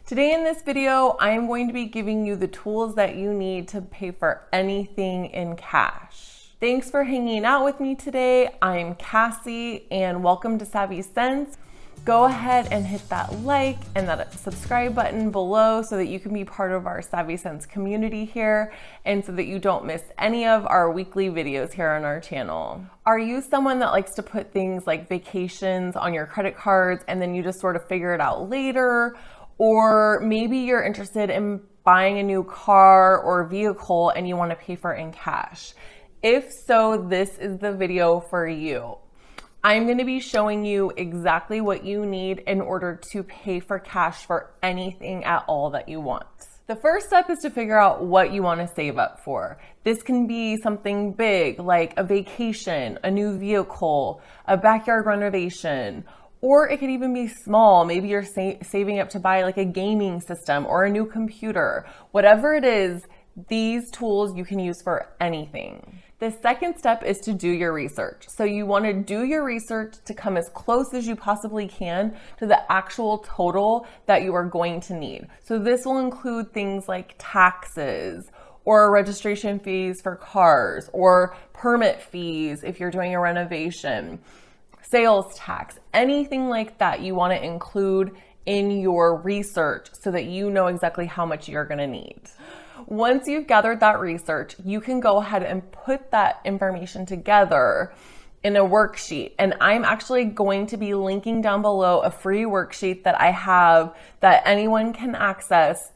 Today in this video, I am going to be giving you the tools that you need to pay for anything in cash. Thanks for hanging out with me today. I'm Cassie and welcome to Savvy Cents. Go ahead and hit that like and that subscribe button below so that you can be part of our Savvy Cents community here and so that you don't miss any of our weekly videos here on our channel. Are you someone that likes to put things like vacations on your credit cards and then you just sort of figure it out later? Or maybe you're interested in buying a new car or vehicle and you want to pay for it in cash. If so, this is the video for you. I'm going to be showing you exactly what you need in order to pay for cash for anything at all that you want. The first step is to figure out what you want to save up for. This can be something big like a vacation, a new vehicle, a backyard renovation, or it could even be small. Maybe you're saving up to buy like a gaming system or a new computer. Whatever it is, these tools you can use for anything. The second step is to do your research. So you want to do your research to come as close as you possibly can to the actual total that you are going to need. So this will include things like taxes or registration fees for cars or permit fees if you're doing a renovation, sales tax, anything like that you want to include in your research so that you know exactly how much you're going to need. Once you've gathered that research, you can go ahead and put that information together in a worksheet. And I'm actually going to be linking down below a free worksheet that I have that anyone can access.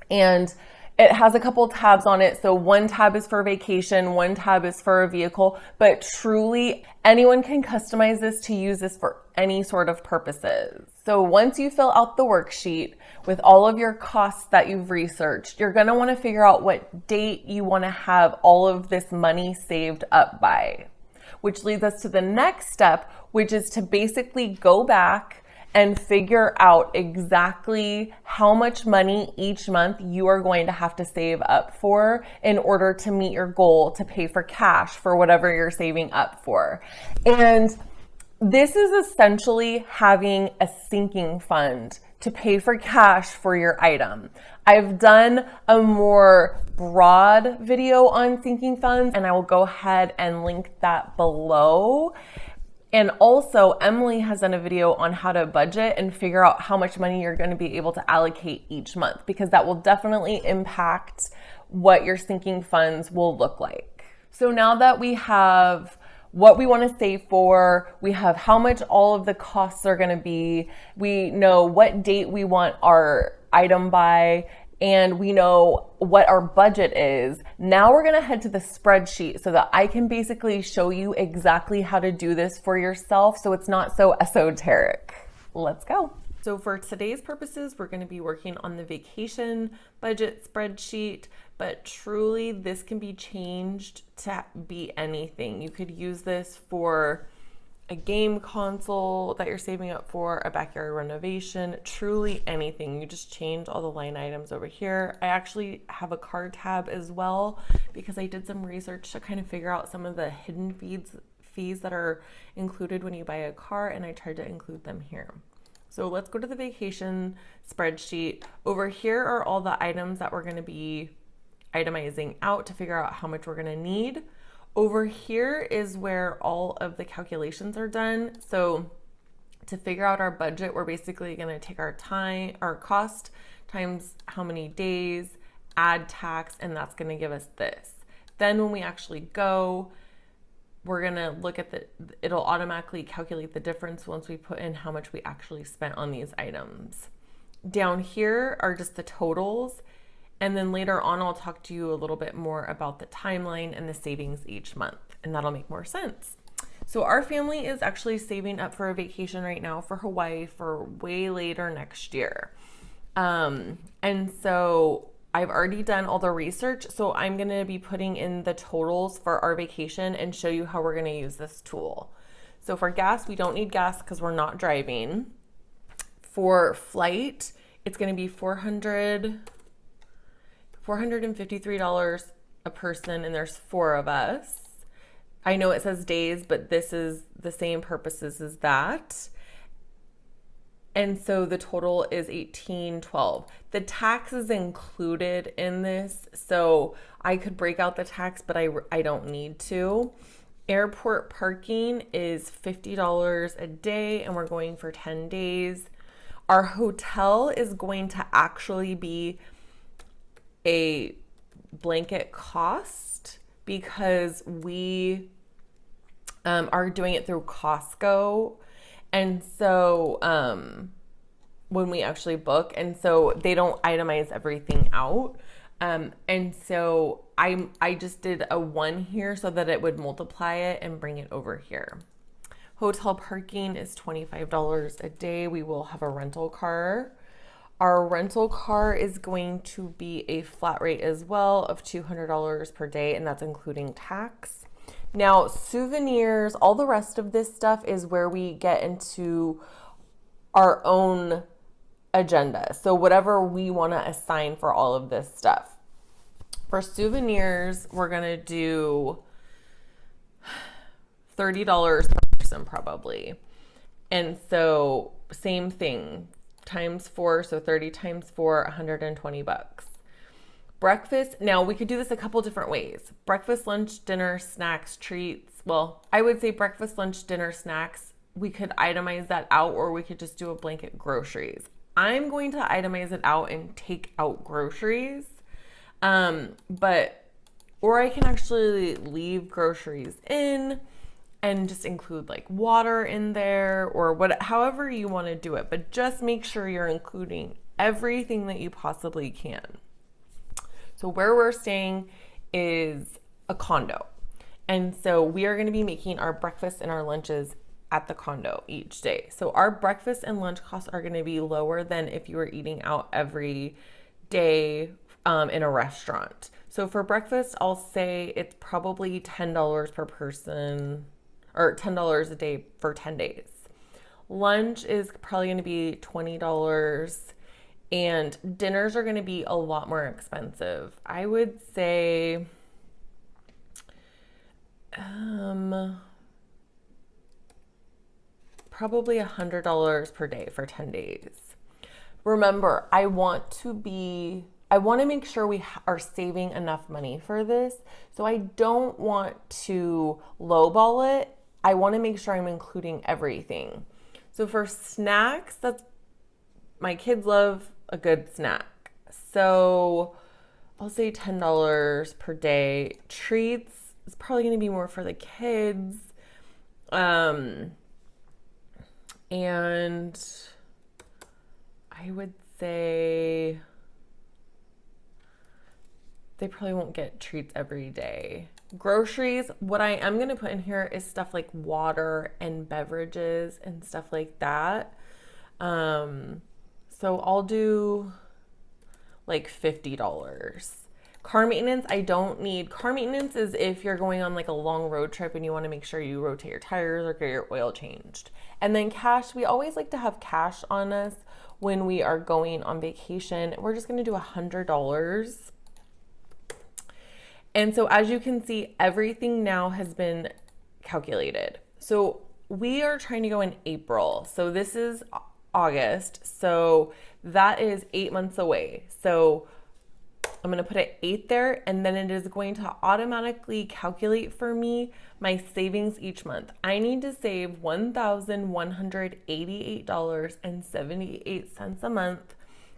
And it has a couple tabs on it. So one tab is for vacation, one tab is for a vehicle, but truly anyone can customize this to use this for any sort of purposes. So once you fill out the worksheet with all of your costs that you've researched, you're going to want to figure out what date you want to have all of this money saved up by, which leads us to the next step, which is to basically go back and figure out exactly how much money each month you are going to have to save up for in order to meet your goal to pay for cash for whatever you're saving up for. And this is essentially having a sinking fund to pay for cash for your item. I've done a more broad video on sinking funds, and I will go ahead and link that below. And also, Emily has done a video on how to budget and figure out how much money you're going to be able to allocate each month, because that will definitely impact what your sinking funds will look like. So now that we have what we want to save for, we have how much all of the costs are going to be, we know what date we want our item by, and we know what our budget is. Now we're gonna head to the spreadsheet so that I can basically show you exactly how to do this for yourself so it's not so esoteric. Let's go. So for today's purposes, we're gonna be working on the vacation budget spreadsheet, but truly this can be changed to be anything. You could use this for a game console that you're saving up for, a backyard renovation, truly anything. You just change all the line items over here. I actually have a card tab as well because I did some research to kind of figure out some of the hidden fees that are included when you buy a car, and I tried to include them here. So let's go to the vacation spreadsheet. Over here are all the items that we're going to be itemizing out to figure out how much we're going to need. Over here is where all of the calculations are done. So to figure out our budget, we're basically going to take our time, our cost times how many days, add tax, and that's going to give us this. Then when we actually go, we're going to look at it'll automatically calculate the difference once we put in how much we actually spent on these items. Down here are just the totals. And then later on, I'll talk to you a little bit more about the timeline and the savings each month, and that'll make more sense. So our family is actually saving up for a vacation right now for Hawaii for way later next year. And so I've already done all the research. So I'm going to be putting in the totals for our vacation and show you how we're going to use this tool. So for gas, we don't need gas because we're not driving. For flight, it's going to be $453 a person, and there's 4 of us. I know it says days, but this is the same purposes as that. And so the total is $18.12. The tax is included in this, so I could break out the tax, but I don't need to. Airport parking is $50 a day, and we're going for 10 days. Our hotel is going to actually be a blanket cost because we are doing it through Costco. And so when we actually book, and so they don't itemize everything out. And so I just did a 1 here so that it would multiply it and bring it over here. Hotel parking is $25 a day. We will have a rental car. Our rental car is going to be a flat rate as well of $200 per day, and that's including tax. Now, souvenirs, all the rest of this stuff is where we get into our own agenda. So whatever we want to assign for all of this stuff. For souvenirs, we're going to do $30 per person probably. And so same thing, times 4, so 30 times 4, $120. Breakfast, now we could do this a couple different ways. Breakfast, lunch, dinner, snacks, treats. Well, I would say breakfast, lunch, dinner, snacks. We could itemize that out, or we could just do a blanket groceries. I'm going to itemize it out and take out groceries. Or I can actually leave groceries in and just include like water in there, or however you want to do it, but just make sure you're including everything that you possibly can. So where we're staying is a condo. And so we are going to be making our breakfast and our lunches at the condo each day. So our breakfast and lunch costs are going to be lower than if you were eating out every day in a restaurant. So for breakfast, I'll say it's probably $10 per person, or $10 a day for 10 days. Lunch is probably going to be $20. And dinners are going to be a lot more expensive. I would say probably $100 per day for 10 days. Remember, I want to make sure we are saving enough money for this. So I don't want to lowball it. I want to make sure I'm including everything. So for snacks, my kids love a good snack. So I'll say $10 per day. Treats is probably going to be more for the kids. And I would say they probably won't get treats every day. Groceries, what I am going to put in here is stuff like water and beverages and stuff like that. So I'll do like $50. Car maintenance, I don't need. Car maintenance is if you're going on like a long road trip and you want to make sure you rotate your tires or get your oil changed. And then cash, we always like to have cash on us when we are going on vacation. We're just going to do $100. And so as you can see, everything now has been calculated. So we are trying to go in April. So this is August. So that is 8 months away. So I'm going to put an 8 there, and then it is going to automatically calculate for me my savings each month. I need to save $1,188.78 a month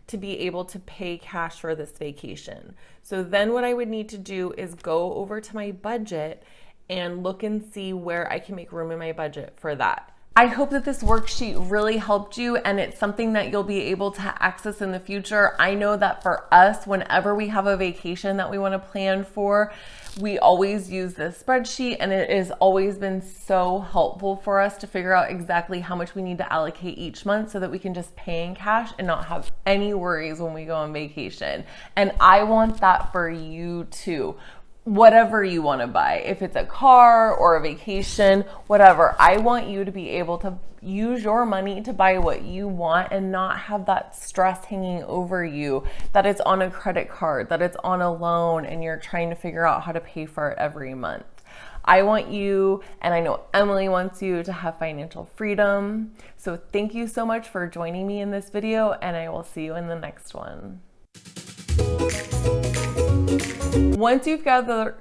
to be able to pay cash for this vacation. So then what I would need to do is go over to my budget and look and see where I can make room in my budget for that. I hope that this worksheet really helped you and it's something that you'll be able to access in the future. I know that for us, whenever we have a vacation that we want to plan for, we always use this spreadsheet, and it has always been so helpful for us to figure out exactly how much we need to allocate each month so that we can just pay in cash and not have any worries when we go on vacation. And I want that for you too. Whatever you want to buy, if it's a car or a vacation, whatever, I want you to be able to use your money to buy what you want and not have that stress hanging over you that it's on a credit card, that it's on a loan, and you're trying to figure out how to pay for it every month. I want you, and I know Emily wants you to have financial freedom. So thank you so much for joining me in this video, and I will see you in the next one. Once you've gathered